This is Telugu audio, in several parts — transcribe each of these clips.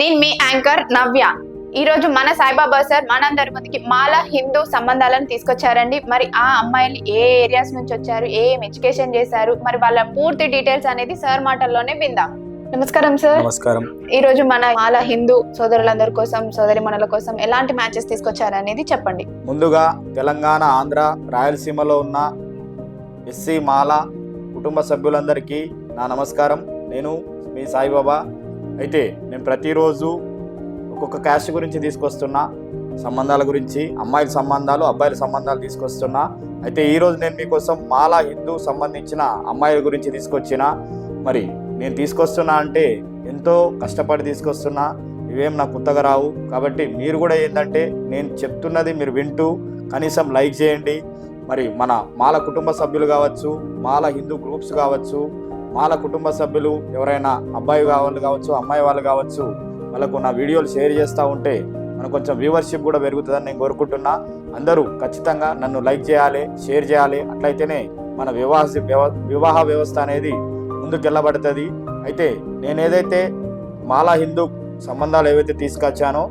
నేను మీ యాంకర్ నవ్య. ఈ రోజు మన సాయిబాబా సార్ మనందరి ముందుకి మాల హిందూ సంబంధాలను తీసుకొచ్చారండి. మరి ఆ అమ్మాయిలు ఏ ఏరియాస్ నుంచి వచ్చారు, ఏం ఎడ్యుకేషన్ చేశారు, మరి వాళ్ళ పూర్తి డీటెయిల్స్ అనేది సార్ మాటల్లోనే విందాం. నమస్కారం సార్. నమస్కారం. ఈ రోజు మన మాల హిందూ సోదరులందరి కోసం, సోదరి మనల కోసం ఎలాంటి మ్యాచెస్ తీసుకొచ్చారు అనేది చెప్పండి. ముందుగా తెలంగాణ, ఆంధ్ర, రాయలసీమలో ఉన్న ఎస్సీ మాల కుటుంబ సభ్యులందరికీ నా నమస్కారం. నేను మీ సాయిబాబా. అయితే నేను ప్రతిరోజు ఒక్కొక్క క్యాస్ట్ గురించి తీసుకొస్తున్నా, సంబంధాల గురించి, అమ్మాయిల సంబంధాలు, అబ్బాయిల సంబంధాలు తీసుకొస్తున్నా. అయితే ఈరోజు నేను మీకోసం మాల హిందూ సంబంధించిన అమ్మాయిల గురించి తీసుకొచ్చిన. మరి నేను తీసుకొస్తున్నా అంటే ఎంతో కష్టపడి తీసుకొస్తున్నా, ఇవేం నాకు కొత్తగా రావు. కాబట్టి మీరు కూడా ఏంటంటే నేను చెప్తున్నది మీరు వింటూ కనీసం లైక్ చేయండి. మరి మన మాల కుటుంబ సభ్యులు కావచ్చు, మాల హిందూ గ్రూప్స్ కావచ్చు, మాల కుటుంబ సభ్యులు ఎవరైనా అబ్బాయి వాళ్ళు కావచ్చు, అమ్మాయి వాళ్ళు కావచ్చు, వాళ్ళకు నా వీడియోలు షేర్ చేస్తూ ఉంటే మనకు కొంచెం వ్యూవర్షిప్ కూడా పెరుగుతుందని నేను కోరుకుంటున్నా. అందరూ ఖచ్చితంగా నన్ను లైక్ చేయాలి, షేర్ చేయాలి. అట్లయితేనే మన వివాహ వ్యవస్థ అనేది ముందుకు వెళ్ళబడుతుంది. అయితే నేను ఏదైతే మాలా హిందూ సంబంధాలు ఏవైతే తీసుకొచ్చానో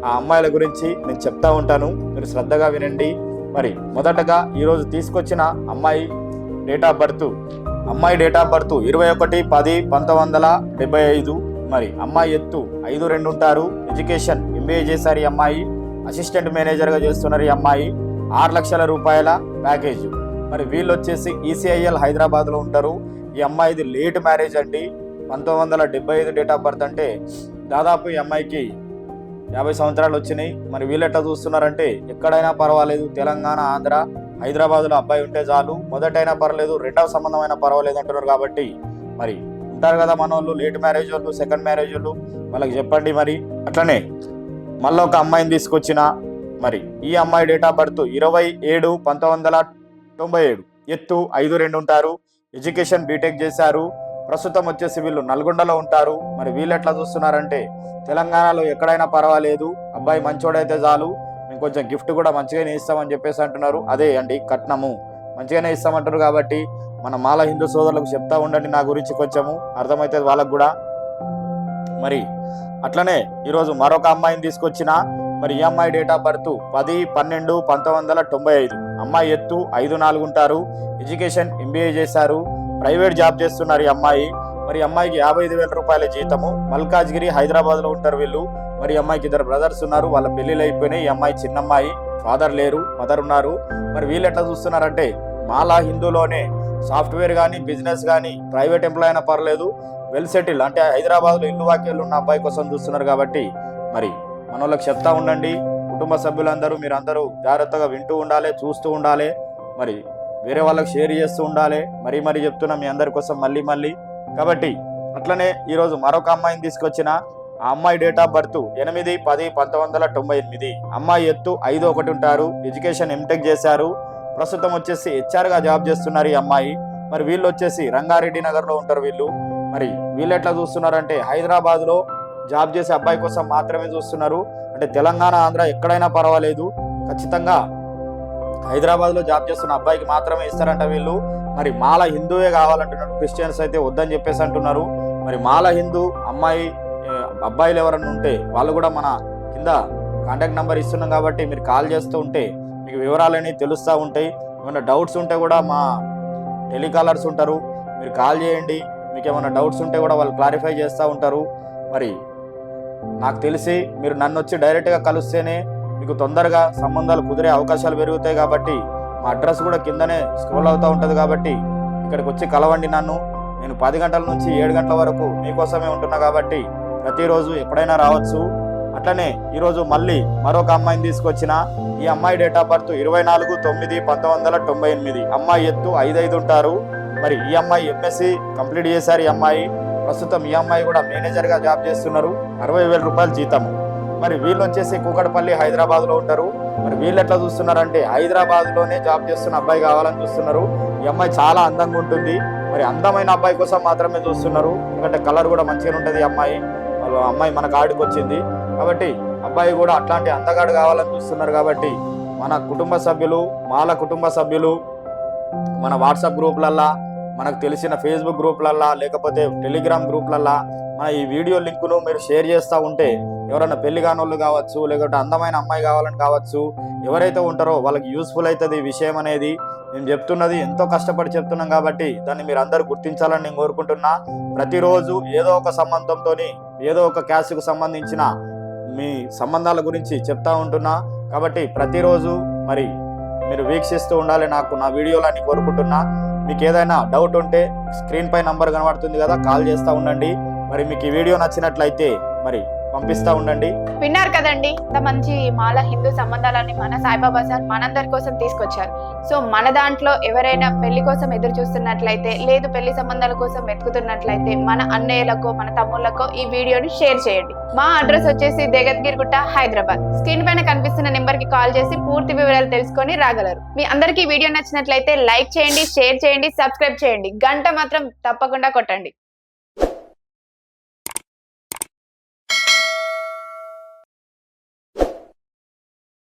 ఆ అమ్మాయిల గురించి నేను చెప్తా ఉంటాను, మీరు శ్రద్ధగా వినండి. మరి మొదటగా ఈరోజు తీసుకొచ్చిన అమ్మాయి డేట్ ఆఫ్ బర్త్ 21/10/1975. మరి అమ్మాయి ఎత్తు 5'2" ఉంటారు. ఎడ్యుకేషన్ MBA చేశారు ఈ అమ్మాయి. అసిస్టెంట్ మేనేజర్గా చేస్తున్నారు ఈ అమ్మాయి. 6 లక్షల రూపాయల ప్యాకేజ్. మరి వీళ్ళు వచ్చేసి ECIL హైదరాబాద్లో ఉంటారు. ఈ అమ్మాయిది లేట్ మ్యారేజ్ అండి. 1975 డేట్ ఆఫ్ బర్త్ అంటే దాదాపు ఈ అమ్మాయికి 50 సంవత్సరాలు వచ్చినాయి. మరి వీళ్ళు ఎట్లా చూస్తున్నారంటే ఎక్కడైనా పర్వాలేదు, తెలంగాణ, ఆంధ్ర, హైదరాబాద్లో అబ్బాయి ఉంటే చాలు, మొదటైనా పర్లేదు, రెండవ సంబంధమైనా పర్వాలేదు అంటున్నారు. కాబట్టి మరి ఉంటారు కదా మన వాళ్ళు, లేట్ మ్యారేజ్ వాళ్ళు, సెకండ్ మ్యారేజ్ వాళ్ళు, వాళ్ళకి చెప్పండి. మరి అట్లనే మళ్ళీ ఒక అమ్మాయిని తీసుకొచ్చిన. మరి ఈ అమ్మాయి డేట్ ఆఫ్ బర్త్ 27/1997. ఎత్తు 5'2" ఉంటారు. ఎడ్యుకేషన్ బీటెక్ చేశారు. ప్రస్తుతం వచ్చేసి వీళ్ళు నల్గొండలో ఉంటారు. మరి వీళ్ళు ఎట్లా చూస్తున్నారంటే తెలంగాణలో ఎక్కడైనా పర్వాలేదు, అబ్బాయి మంచోడైతే చాలు, మేము కొంచెం గిఫ్ట్ కూడా మంచిగానే ఇస్తామని చెప్పేసి అంటున్నారు. అదే అండి కట్నము మంచిగానే ఇస్తామంటారు. కాబట్టి మన మాల హిందూ సోదరులకు చెప్తా ఉండండి, నా గురించి కొంచెము అర్థమవుతుంది వాళ్ళకు కూడా. మరి అట్లనే ఈరోజు మరొక అమ్మాయిని తీసుకొచ్చిన. మరి ఈ అమ్మాయి డేట్ ఆఫ్ బర్త్ 10/12/1995. అమ్మాయి ఎత్తు 5'4" ఉంటారు. ఎడ్యుకేషన్ MBA చేశారు. ప్రైవేట్ జాబ్ చేస్తున్నారు ఈ అమ్మాయి. మరి అమ్మాయికి 55,000 రూపాయల జీతము. మల్కాజ్గిరి హైదరాబాద్లో ఉంటారు వీళ్ళు. మరి అమ్మాయికి 2 బ్రదర్స్ ఉన్నారు. వాళ్ళ పెళ్ళిళ్ళు అయిపోయినాయి. ఈ అమ్మాయి చిన్నమ్మాయి, ఫాదర్ లేరు, మదర్ ఉన్నారు. మరి వీళ్ళు ఎట్లా చూస్తున్నారంటే మాలా హిందూలోనే సాఫ్ట్వేర్ కానీ, బిజినెస్ కానీ, ప్రైవేట్ ఎంప్లాయ్ అయినా పర్లేదు, వెల్ సెటిల్ అంటే హైదరాబాద్లో ఇల్లు వాక్యాలు ఉన్న అబ్బాయి కోసం చూస్తున్నారు. కాబట్టి మరి మన వాళ్ళకి చెప్తా ఉండండి. కుటుంబ సభ్యులందరూ మీరందరూ జాగ్రత్తగా వింటూ ఉండాలి, చూస్తూ ఉండాలి. మరి వేరే వాళ్ళకి షేర్ చేస్తూ ఉండాలి. మరీ చెప్తున్నా మీ అందరి కోసం మళ్ళీ. కాబట్టి అట్లనే ఈరోజు మరొక అమ్మాయిని తీసుకొచ్చిన. ఆ అమ్మాయి డేట్ ఆఫ్ బర్త్ 8/10/1998. అమ్మాయి ఎత్తు 5'1" ఉంటారు. ఎడ్యుకేషన్ MTech చేశారు. ప్రస్తుతం వచ్చేసి HR గా జాబ్ చేస్తున్నారు ఈ అమ్మాయి. మరి వీళ్ళు వచ్చేసి రంగారెడ్డి నగర్లో ఉంటారు వీళ్ళు. మరి వీళ్ళు ఎట్లా చూస్తున్నారంటే హైదరాబాద్లో జాబ్ చేసే అబ్బాయి కోసం మాత్రమే చూస్తున్నారు. అంటే తెలంగాణ, ఆంధ్ర ఎక్కడైనా పర్వాలేదు, ఖచ్చితంగా హైదరాబాద్లో జాబ్ చేస్తున్న అబ్బాయికి మాత్రమే ఇస్తారంట వీళ్ళు. మరి మాల హిందూవే కావాలంటున్నారు. క్రిస్టియన్స్ అయితే వద్దని చెప్పేసి అంటున్నారు. మరి మాల హిందూ అబ్బాయిలు ఎవరన్నా ఉంటే వాళ్ళు కూడా మన కింద కాంటాక్ట్ నెంబర్ ఇస్తున్నాం. కాబట్టి మీరు కాల్ చేస్తూ ఉంటే మీకు వివరాలన్నీ తెలుస్తూ ఉంటాయి. ఏమైనా డౌట్స్ ఉంటే కూడా మా టెలికాలర్స్ ఉంటారు, మీరు కాల్ చేయండి. మీకు ఏమైనా డౌట్స్ ఉంటే కూడా వాళ్ళు క్లారిఫై చేస్తూ ఉంటారు. మరి నాకు తెలిసి మీరు నన్ను వచ్చి డైరెక్ట్గా కలిస్తేనే మీకు తొందరగా సంబంధాలు కుదిరే అవకాశాలు పెరుగుతాయి. కాబట్టి మా అడ్రస్ కూడా కిందనే స్క్రోల్ అవుతూ ఉంటుంది. కాబట్టి ఇక్కడికి వచ్చి కలవండి నన్ను. నేను 10 గంటల నుంచి 7 గంటల వరకు మీకోసమే ఉంటున్నా. కాబట్టి ప్రతిరోజు ఎప్పుడైనా రావచ్చు. అట్లనే ఈరోజు మళ్ళీ మరొక అమ్మాయిని తీసుకొచ్చిన. ఈ అమ్మాయి డేట్ ఆఫ్ బర్త్ 24/9/1998. అమ్మాయి ఎత్తు 5'5" ఉంటారు. మరి ఈ అమ్మాయి MSc కంప్లీట్ చేశారు ఈ అమ్మాయి. ప్రస్తుతం ఈ అమ్మాయి కూడా మేనేజర్గా జాబ్ చేస్తున్నారు. 60,000 రూపాయలు జీతము. మరి వీళ్ళు వచ్చేసి కూకట్పల్లి హైదరాబాద్లో ఉంటారు. మరి వీళ్ళు ఎట్లా చూస్తున్నారంటే హైదరాబాద్లోనే జాబ్ చేస్తున్న అబ్బాయి కావాలని చూస్తున్నారు. ఈ అమ్మాయి చాలా అందంగా ఉంటుంది. మరి అందమైన అబ్బాయి కోసం మాత్రమే చూస్తున్నారు. ఎందుకంటే కలర్ కూడా మంచిగా ఉంటుంది ఈ అమ్మాయి. అమ్మాయి మన కాడికి వచ్చింది కాబట్టి అబ్బాయి కూడా అట్లాంటి అందగాడు కావాలని చూస్తున్నారు. కాబట్టి మన కుటుంబ సభ్యులు, మాల కుటుంబ సభ్యులు మన వాట్సాప్ గ్రూప్లల్లా, మనకు తెలిసిన ఫేస్బుక్ గ్రూప్లల్లా, లేకపోతే టెలిగ్రామ్ గ్రూప్లల్లా మన ఈ వీడియో లింకును మీరు షేర్ చేస్తూ ఉంటే ఎవరైనా పెళ్లి కానోళ్ళు కావచ్చు, లేకపోతే అందమైన అమ్మాయి కావాలని కావచ్చు, ఎవరైతే ఉంటారో వాళ్ళకి యూస్ఫుల్ అవుతుంది ఈ విషయం అనేది. నేను చెప్తున్నది ఎంతో కష్టపడి చెప్తున్నాం కాబట్టి దాన్ని మీరు అందరూ గుర్తించాలని నేను కోరుకుంటున్నా. ప్రతిరోజు ఏదో ఒక సంబంధంతో, ఏదో ఒక క్యాస్ట్కు సంబంధించిన మీ సంబంధాల గురించి చెప్తా ఉంటున్నా. కాబట్టి ప్రతిరోజు మరి మీరు వీక్షిస్తూ ఉండాలి నా వీడియోలన్నీ కోరుకుంటున్నా. మీకు ఏదైనా డౌట్ ఉంటే స్క్రీన్ పై నంబర్ కనబడుతుంది కదా, కాల్ చేస్తూ ఉండండి. మరి మీకు ఈ వీడియో నచ్చినట్లయితే మరి పంపిస్తూ ఉండండి. విన్నారు కదండి, ఇంత మంచి మాల హిందూ సంబంధాలని మన సాయిబాబా సార్ మనందరి కోసం తీసుకొచ్చారు. సో మన దాంట్లో ఎవరైనా పెళ్లి కోసం ఎదురు చూస్తున్నట్లయితే, లేదు పెళ్లి సంబంధాల కోసం వెతుకుతున్నట్లయితే మన అన్నయ్యలకు, మన తమ్ముళ్ళకు ఈ వీడియోని షేర్ చేయండి. మా అడ్రస్ వచ్చేసి దేగద్గిరిగుట్ట, హైదరాబాద్. స్క్రీన్ పైన కనిపిస్తున్న నెంబర్ కి కాల్ చేసి పూర్తి వివరాలు తెలుసుకొని రాగలరు. మీ అందరికీ వీడియో నచ్చినట్లయితే లైక్ చేయండి, షేర్ చేయండి, సబ్స్క్రైబ్ చేయండి, గంట మాత్రం తప్పకుండా కొట్టండి.